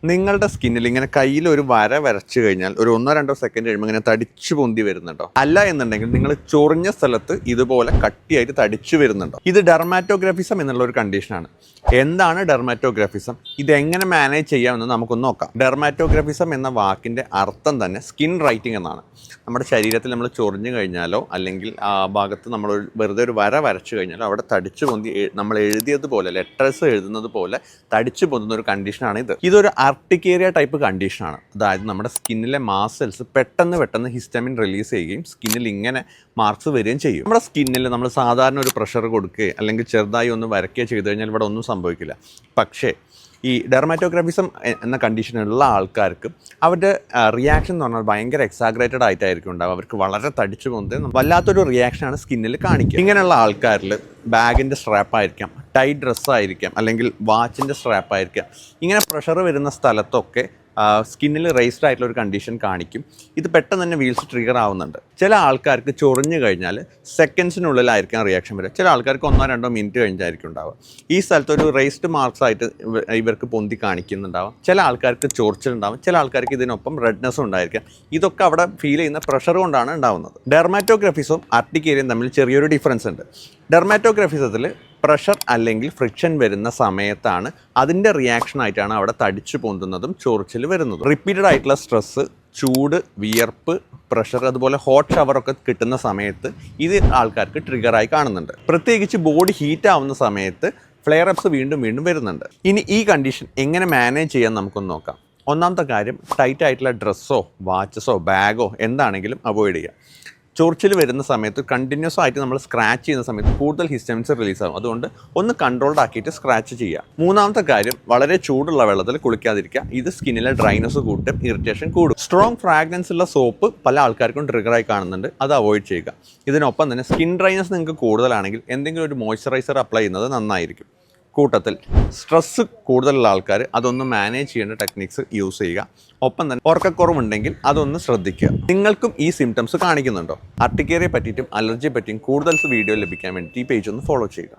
നിങ്ങളുടെ സ്കിന്നിൽ ഇങ്ങനെ കയ്യിൽ ഒരു വര വരച്ചു കഴിഞ്ഞാൽ ഒരു 1-2 സെക്കൻഡ് കഴിയുമ്പോൾ ഇങ്ങനെ തടിച്ചു പൊന്തി വരുന്നുണ്ടോ? അല്ല എന്നുണ്ടെങ്കിൽ നിങ്ങൾ ചൊറിഞ്ഞ സ്ഥലത്ത് ഇതുപോലെ കട്ടിയായിട്ട് തടിച്ചു വരുന്നുണ്ടോ? ഇത് ഡെർമാറ്റോഗ്രാഫിസം എന്നുള്ള ഒരു കണ്ടീഷനാണ്. എന്താണ് ഡെർമാറ്റോഗ്രാഫിസം? ഇതെങ്ങനെ മാനേജ് ചെയ്യാമെന്ന് നമുക്കൊന്ന് നോക്കാം. ഡെർമാറ്റോഗ്രാഫിസം എന്ന വാക്കിൻ്റെ അർത്ഥം തന്നെ സ്കിൻ റൈറ്റിംഗ് എന്നാണ്. നമ്മുടെ ശരീരത്തിൽ നമ്മൾ ചൊറിഞ്ഞു കഴിഞ്ഞാലോ അല്ലെങ്കിൽ ആ ഭാഗത്ത് നമ്മൾ വെറുതെ ഒരു വര വരച്ചു കഴിഞ്ഞാലോ അവിടെ തടിച്ചു പൊന്തി നമ്മൾ എഴുതിയതുപോലെ ലെറ്റേഴ്സ് എഴുതുന്നത് പോലെ തടിച്ചു പൊന്തുന്ന ഒരു കണ്ടീഷനാണ് ഇത്. ഇതൊരു ആർട്ടിക്കേരിയ ടൈപ്പ് കണ്ടീഷനാണ്. അതായത് നമ്മുടെ സ്കിന്നിലെ മാസൽസ് പെട്ടെന്ന് ഹിസ്റ്റമിൻ റിലീസ് ചെയ്യുകയും സ്കിന്നിൽ ഇങ്ങനെ മാർക്സ് വരികയും ചെയ്യും. നമ്മുടെ സ്കിന്നിൽ നമ്മൾ സാധാരണ ഒരു പ്രഷർ കൊടുക്കുകയോ അല്ലെങ്കിൽ ചെറുതായി ഒന്ന് വരയ്ക്കുകയോ ചെയ്തു കഴിഞ്ഞാൽ ഇവിടെ ഒന്നും സംഭവിക്കില്ല. പക്ഷേ ഈ ഡെർമാറ്റോഗ്രാഫിസം എന്ന കണ്ടീഷനുള്ള ആൾക്കാർക്ക് അവരുടെ റിയാക്ഷൻ എന്ന് പറഞ്ഞാൽ ഭയങ്കര എക്സാഗ്രേറ്റഡ് ആയിട്ടായിരിക്കും ഉണ്ടാവും. അവർക്ക് വളരെ തടിച്ചു പൊന്ത് വല്ലാത്തൊരു റിയാക്ഷനാണ് സ്കിന്നിൽ കാണിക്കുക. ഇങ്ങനെയുള്ള ആൾക്കാരിൽ ബാഗിൻ്റെ സ്ട്രാപ്പായിരിക്കാം, ടൈറ്റ് ഡ്രസ്സായിരിക്കാം, അല്ലെങ്കിൽ വാച്ചിൻ്റെ സ്ട്രാപ്പായിരിക്കാം. ഇങ്ങനെ പ്രഷർ വരുന്ന സ്ഥലത്തൊക്കെ സ്കിന്നിൽ റേസ്ഡ് ആയിട്ടുള്ള ഒരു കണ്ടീഷൻ കാണിക്കും. ഇത് പെട്ടെന്ന് തന്നെ വീൽസ് ട്രിഗർ ആവുന്നുണ്ട്. ചില ആൾക്കാർക്ക് ചൊറിഞ്ഞു കഴിഞ്ഞാൽ സെക്കൻഡ്സിനുള്ളിലായിരിക്കാം റിയാക്ഷൻ വരിക. ചില ആൾക്കാർക്ക് 1-2 മിനിറ്റ് കഴിഞ്ഞായിരിക്കും ഉണ്ടാവുക. ഈ സ്ഥലത്ത് ഒരു റേസ്ഡ് മാർക്സ് ആയിട്ട് ഇവർക്ക് പൊന്തി കാണിക്കുന്നുണ്ടാവും. ചില ആൾക്കാർക്ക് ചൊറിച്ചിലുണ്ടാവും, ചില ആൾക്കാർക്ക് ഇതിനൊപ്പം റെഡ്നെസ്സും ഉണ്ടായിരിക്കാം. ഇതൊക്കെ അവിടെ ഫീൽ ചെയ്യുന്ന പ്രഷർ കൊണ്ടാണ് ഉണ്ടാവുന്നത്. ഡെർമാറ്റോഗ്രാഫിസും ആർട്ടിക്കേരിയയും തമ്മിൽ ചെറിയൊരു ഡിഫറൻസ് ഉണ്ട്. ഡെർമാറ്റോഗ്രാഫിസത്തിൽ പ്രഷർ അല്ലെങ്കിൽ ഫ്രിക്ഷൻ വരുന്ന സമയത്താണ് അതിൻ്റെ റിയാക്ഷനായിട്ടാണ് അവിടെ തടിച്ചു പൊന്തുന്നതും ചൊറിച്ചിൽ വരുന്നതും. റിപ്പീറ്റഡ് ആയിട്ടുള്ള സ്ട്രെസ്സ്, ചൂട്, വിയർപ്പ്, പ്രഷർ, അതുപോലെ ഹോട്ട് ഷവറൊക്കെ കിട്ടുന്ന സമയത്ത് ഇത് ആൾക്കാർക്ക് ട്രിഗറായി കാണുന്നുണ്ട്. പ്രത്യേകിച്ച് ബോഡി ഹീറ്റ് ആവുന്ന സമയത്ത് ഫ്ലെയർ അപ്സ് വീണ്ടും വരുന്നുണ്ട്. ഇനി ഈ കണ്ടീഷൻ എങ്ങനെ മാനേജ് ചെയ്യാൻ നമുക്കൊന്ന് നോക്കാം. ഒന്നാമത്തെ കാര്യം, ടൈറ്റ് ആയിട്ടുള്ള ഡ്രസ്സോ വാച്ചസോ ബാഗോ എന്താണെങ്കിലും അവോയ്ഡ് ചെയ്യുക. ചൊറിച്ചിൽ വരുന്ന സമയത്ത് കണ്ടിന്യൂസ് ആയിട്ട് നമ്മൾ സ്ക്രാച്ച് ചെയ്യുന്ന സമയത്ത് കൂടുതൽ ഹിസ്റ്റമിൻസ് റിലീസ് ആകും. അതുകൊണ്ട് ഒന്ന് കൺട്രോൾഡ് ആക്കിയിട്ട് സ്ക്രാച്ച് ചെയ്യുക. മൂന്നാമത്തെ കാര്യം, വളരെ ചൂടുള്ള വെള്ളത്തിൽ കുളിക്കാതിരിക്കുക. ഇത് സ്കിന്നിലെ ഡ്രൈനസ് കൂട്ടും, ഇറിറ്റേഷൻ കൂടും. സ്ട്രോങ് ഫ്രാഗ്രൻസ് ഉള്ള സോപ്പ് പല ആൾക്കാർക്കും ട്രിഗറായി കാണുന്നുണ്ട്, അത് അവോയ്ഡ് ചെയ്യുക. ഇതിനൊപ്പം തന്നെ സ്കിൻ ഡ്രൈനസ് നിങ്ങൾക്ക് കൂടുതലാണെങ്കിൽ എന്തെങ്കിലും ഒരു മോയ്സ്ചറൈസർ അപ്ലൈ ചെയ്യുന്നത് നന്നായിരിക്കും. കൂട്ടത്തിൽ സ്ട്രെസ്സ് കൂടുതലുള്ള ആൾക്കാർ അതൊന്ന് മാനേജ് ചെയ്യേണ്ട ടെക്നിക്സ് യൂസ് ചെയ്യുക. ഒപ്പം തന്നെ ഉറക്കക്കുറവുണ്ടെങ്കിൽ അതൊന്ന് ശ്രദ്ധിക്കുക. നിങ്ങൾക്കും ഈ സിംറ്റംസ് കാണിക്കുന്നുണ്ടോ? ആർട്ടിക്കേറിയയെ പറ്റിയിട്ടും അലർജിയെ പറ്റിയും കൂടുതൽ വീഡിയോ ലഭിക്കാൻ വേണ്ടി ഈ പേജ് ഒന്ന് ഫോളോ ചെയ്യുക.